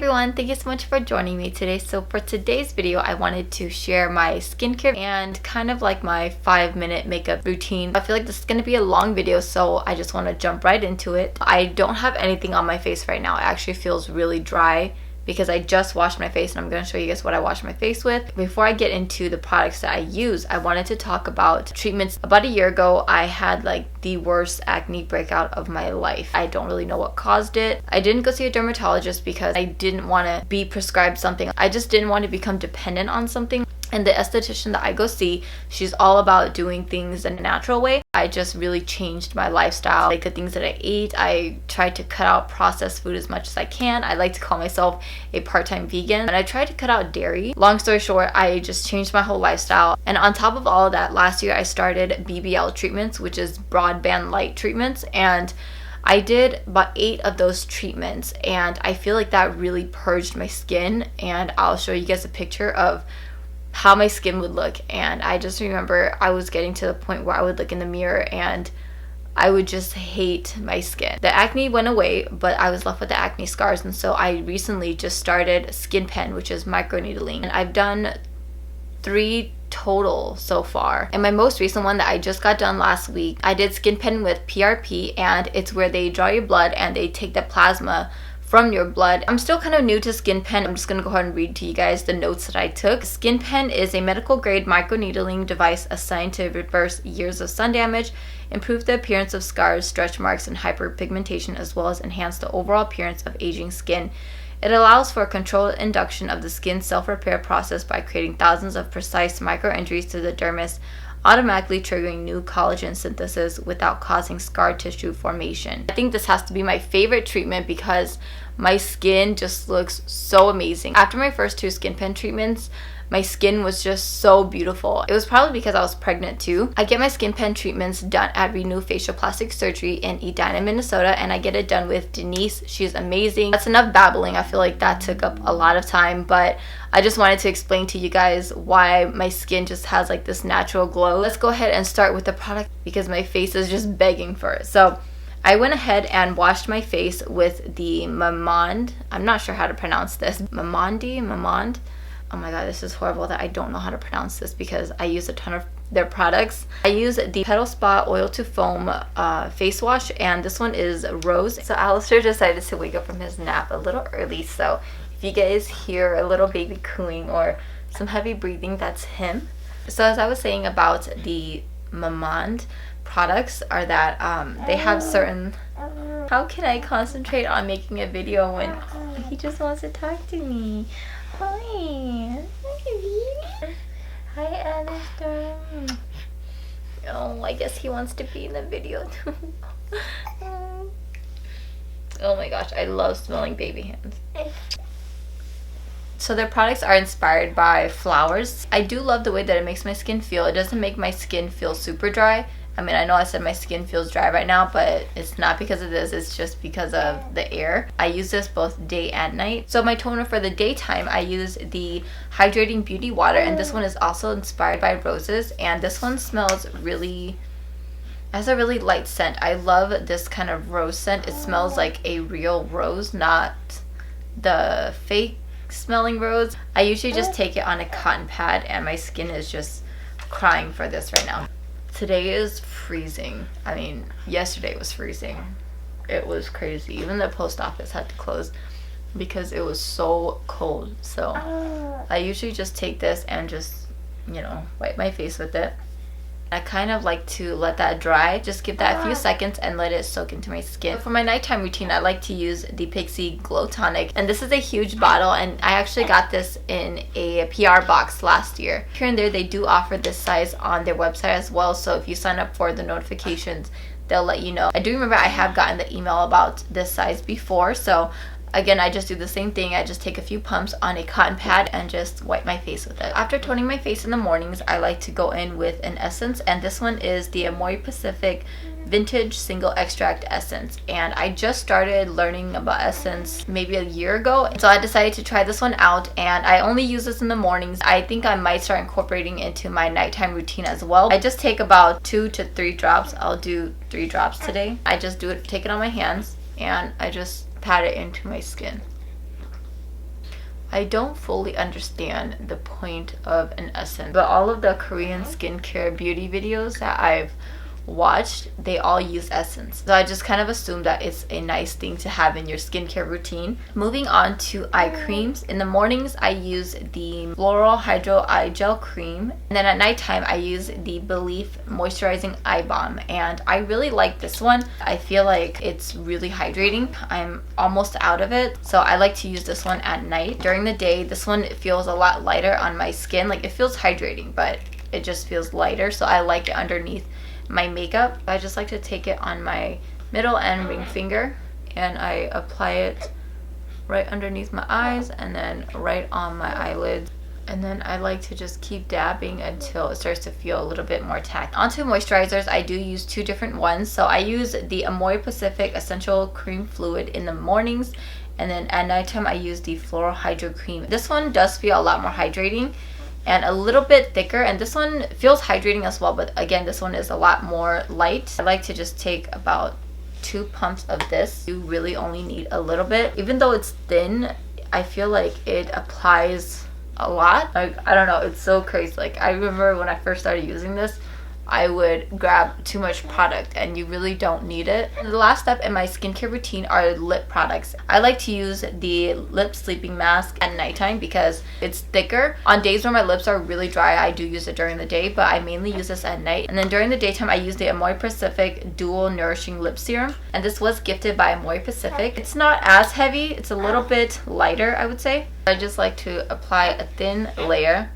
everyone, thank you so much for joining me today. So for today's video, I wanted to share my skincare and kind of like my 5-minute makeup routine. I feel like this is going to be a long video, so I just want to jump right into it. I don't have anything on my face right now. It actually feels really dry because I just washed my face, and I'm going to show you guys what I washed my face with. Before I get into the products that I use, I wanted to talk about treatments. About a year ago, I had like the worst acne breakout of my life. I don't really know what caused it. I didn't go see a dermatologist because I didn't want to be prescribed something. I just didn't want to become dependent on something. And the esthetician that I go see, she's all about doing things in a natural way. I just really changed my lifestyle, like the things that I ate. I tried to cut out processed food as much as I can. I like to call myself a part-time vegan, and I tried to cut out dairy. Long story short, I just changed my whole lifestyle. And on top of all of that, last year I started BBL treatments, which is broadband light treatments, and I did about 8 of those treatments, and I feel like that really purged my skin. And I'll show you guys a picture of how my skin would look. And I just remember I was getting to the point where I would look in the mirror and I would just hate my skin. The acne went away, but I was left with the acne scars, and so I recently just started SkinPen, which is microneedling, and I've done 3 total so far. And my most recent one that I just got done last week, I did SkinPen with PRP, and it's where they draw your blood and they take the plasma from your blood. I'm still kind of new to SkinPen. I'm just going to go ahead and read to you guys the notes that I took. SkinPen is a medical grade microneedling device assigned to reverse years of sun damage, improve the appearance of scars, stretch marks, and hyperpigmentation, as well as enhance the overall appearance of aging skin. It allows for a controlled induction of the skin's self-repair process by creating thousands of precise micro-injuries to the dermis, automatically triggering new collagen synthesis without causing scar tissue formation. I think this has to be my favorite treatment because my skin just looks so amazing. After my first 2 SkinPen treatments, my skin was just so beautiful. It was probably because I was pregnant too. I get my SkinPen treatments done at Renew Facial Plastic Surgery in Edina, Minnesota, and I get it done with Denise. She's amazing. That's enough babbling. I feel like that took up a lot of time, but I just wanted to explain to you guys why my skin just has like this natural glow. Let's go ahead and start with the product because my face is just begging for it. So I went ahead and washed my face with the Mamonde. I'm not sure how to pronounce this. Mamonde. Oh my god, this is horrible that I don't know how to pronounce this because I use a ton of their products. I use the Petal Spa Oil to Foam face wash, and this one is rose. So Alistair decided to wake up from his nap a little early, so if you guys hear a little baby cooing or some heavy breathing, that's him. So as I was saying about the Mamonde products are that they have certain... How can I concentrate on making a video when he just wants to talk to me? Hi. Hi, Alistair. Oh, I guess he wants to be in the video too. Oh my gosh, I love smelling baby hands. So their products are inspired by flowers. I do love the way that it makes my skin feel. It doesn't make my skin feel super dry. I mean, I know I said my skin feels dry right now, but it's not because of this, it's just because of the air. I use this both day and night. So my toner for the daytime, I use the Hydrating Beauty Water, and this one is also inspired by roses, and this one smells really... has a really light scent. I love this kind of rose scent. It smells like a real rose, not the fake smelling rose. I usually just take it on a cotton pad, and my skin is just crying for this right now. Today is freezing. I mean, yesterday was freezing. It was crazy. Even the post office had to close because it was so cold. So I usually just take this and just, you know, wipe my face with it. I kind of like to let that dry, just give that a few seconds and let it soak into my skin. For my nighttime routine, I like to use the Pixi Glow Tonic, and this is a huge bottle, and I actually got this in a PR box last year. Here and there they do offer this size on their website as well, so if you sign up for the notifications, they'll let you know. I do remember I have gotten the email about this size before, so again, I just do the same thing. I just take a few pumps on a cotton pad and just wipe my face with it. After toning my face in the mornings, I like to go in with an essence, and this one is the Amore Pacific Vintage Single Extract Essence. And I just started learning about essence maybe a year ago, so I decided to try this one out, and I only use this in the mornings. I think I might start incorporating into my nighttime routine as well. I just take about 2 to 3 drops. I'll do 3 drops today. I just take it on my hands, and I just pat it into my skin. I don't fully understand the point of an essence, but all of the Korean skincare beauty videos that I've watched, they all use essence. So I just kind of assume that it's a nice thing to have in your skincare routine. Moving on to eye creams. In the mornings, I use the Floral Hydro Eye Gel Cream. And then at nighttime, I use the Belif Moisturizing Eye Balm. And I really like this one. I feel like it's really hydrating. I'm almost out of it, so I like to use this one at night. During the day, this one feels a lot lighter on my skin. Like, it feels hydrating, but it just feels lighter, so I like it underneath my makeup. I just like to take it on my middle and ring finger, and I apply it right underneath my eyes and then right on my eyelids. And then I like to just keep dabbing until it starts to feel a little bit more tacky. Onto moisturizers, I do use two different ones. So I use the Amore Pacific Essential Cream Fluid in the mornings, and then at nighttime I use the Floral Hydro Cream. This one does feel a lot more hydrating and a little bit thicker, and this one feels hydrating as well, but again, this one is a lot more light. I like to just take about 2 pumps of this. You really only need a little bit. Even though it's thin, I feel like it applies a lot. Like, I don't know, it's so crazy. Like, I remember when I first started using this, I would grab too much product, and you really don't need it. And the last step in my skincare routine are lip products. I like to use the lip sleeping mask at nighttime because it's thicker. On days where my lips are really dry, I do use it during the day, but I mainly use this at night. And then during the daytime, I use the Amore Pacific Dual Nourishing Lip Serum, and this was gifted by Amore Pacific. It's not as heavy, it's a little bit lighter, I would say. I just like to apply a thin layer.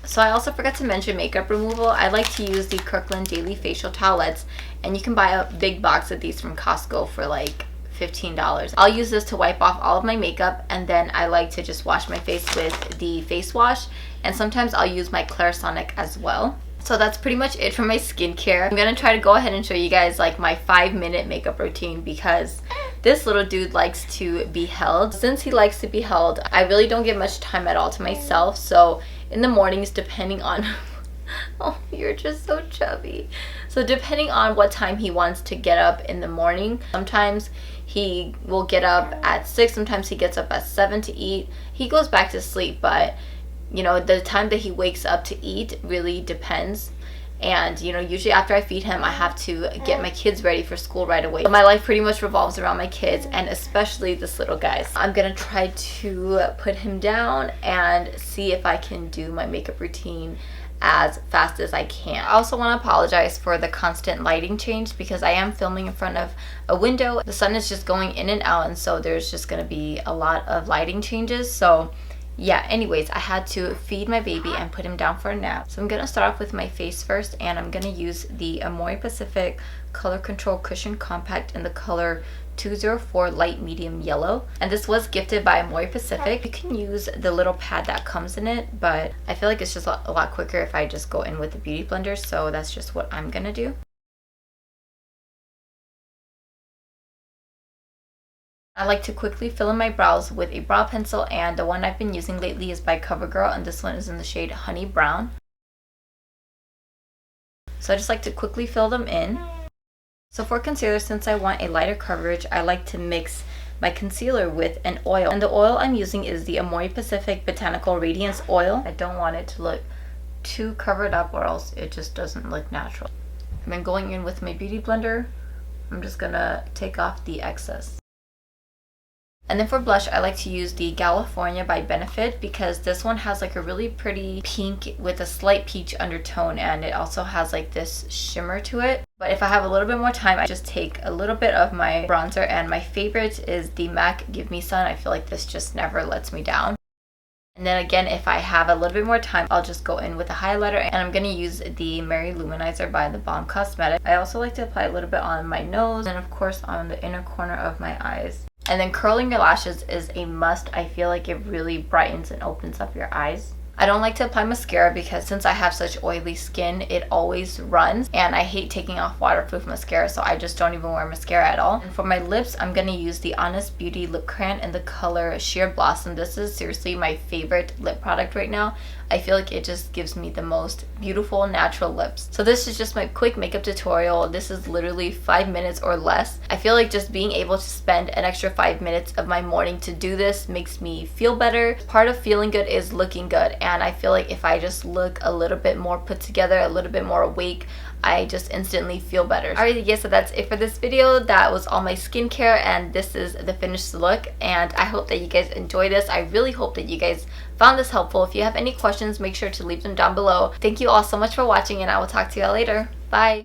So I also forgot to mention makeup removal. I like to use the Kirkland Daily Facial Towelettes, and you can buy a big box of these from Costco for like $15. I'll use this to wipe off all of my makeup, and then I like to just wash my face with the face wash, and sometimes I'll use my Clarisonic as well. So that's pretty much it for my skincare. I'm gonna try to go ahead and show you guys like my 5-minute makeup routine because this little dude likes to be held. Since he likes to be held, I really don't get much time at all to myself. So in the mornings, depending on oh, you're just so chubby. So depending on what time he wants to get up in the morning, sometimes he will get up at 6, sometimes he gets up at 7 to eat. He goes back to sleep, but you know, the time that he wakes up to eat really depends. And you know, usually after I feed him, I have to get my kids ready for school right away. My life pretty much revolves around my kids, and especially this little guy. So I'm gonna try to put him down and see if I can do my makeup routine as fast as I can. I also want to apologize for the constant lighting change because I am filming in front of a window. The sun is just going in and out, and so there's just gonna be a lot of lighting changes. So yeah, anyways, I had to feed my baby and put him down for a nap. So I'm gonna start off with my face first, and I'm gonna use the Amore Pacific Color Control Cushion Compact in the color 204 Light Medium Yellow. And this was gifted by Amore Pacific. You can use the little pad that comes in it, but I feel like it's just a lot quicker if I just go in with the beauty blender, so that's just what I'm gonna do. I like to quickly fill in my brows with a brow pencil, and the one I've been using lately is by CoverGirl, and this one is in the shade Honey Brown. So I just like to quickly fill them in. So for concealer, since I want a lighter coverage, I like to mix my concealer with an oil. And the oil I'm using is the Amore Pacific Botanical Radiance Oil. I don't want it to look too covered up or else it just doesn't look natural. And then going in with my beauty blender, I'm just gonna take off the excess. And then for blush, I like to use the California by Benefit because this one has like a really pretty pink with a slight peach undertone, and it also has like this shimmer to it. But if I have a little bit more time, I just take a little bit of my bronzer, and my favorite is the MAC Give Me Sun. I feel like this just never lets me down. And then again, if I have a little bit more time, I'll just go in with a highlighter, and I'm going to use the Mary Luminizer by The Balm Cosmetics. I also like to apply a little bit on my nose and of course on the inner corner of my eyes. And then curling your lashes is a must. I feel like it really brightens and opens up your eyes. I don't like to apply mascara because since I have such oily skin, it always runs, and I hate taking off waterproof mascara, so I just don't even wear mascara at all. And for my lips, I'm gonna use the Honest Beauty lip crayon in the color Sheer Blossom. This is seriously my favorite lip product right now. I feel like it just gives me the most beautiful natural lips. So this is just my quick makeup tutorial. This is literally 5 minutes or less. I feel like just being able to spend an extra 5 minutes of my morning to do this makes me feel better. Part of feeling good is looking good, and I feel like if I just look a little bit more put together, a little bit more awake, I just instantly feel better. Alright, yeah, so that's it for this video. That was all my skincare, and this is the finished look, and I hope that you guys enjoyed this. I really hope that you guys found this helpful. If you have any questions, make sure to leave them down below. Thank you all so much for watching, and I will talk to you all later. Bye!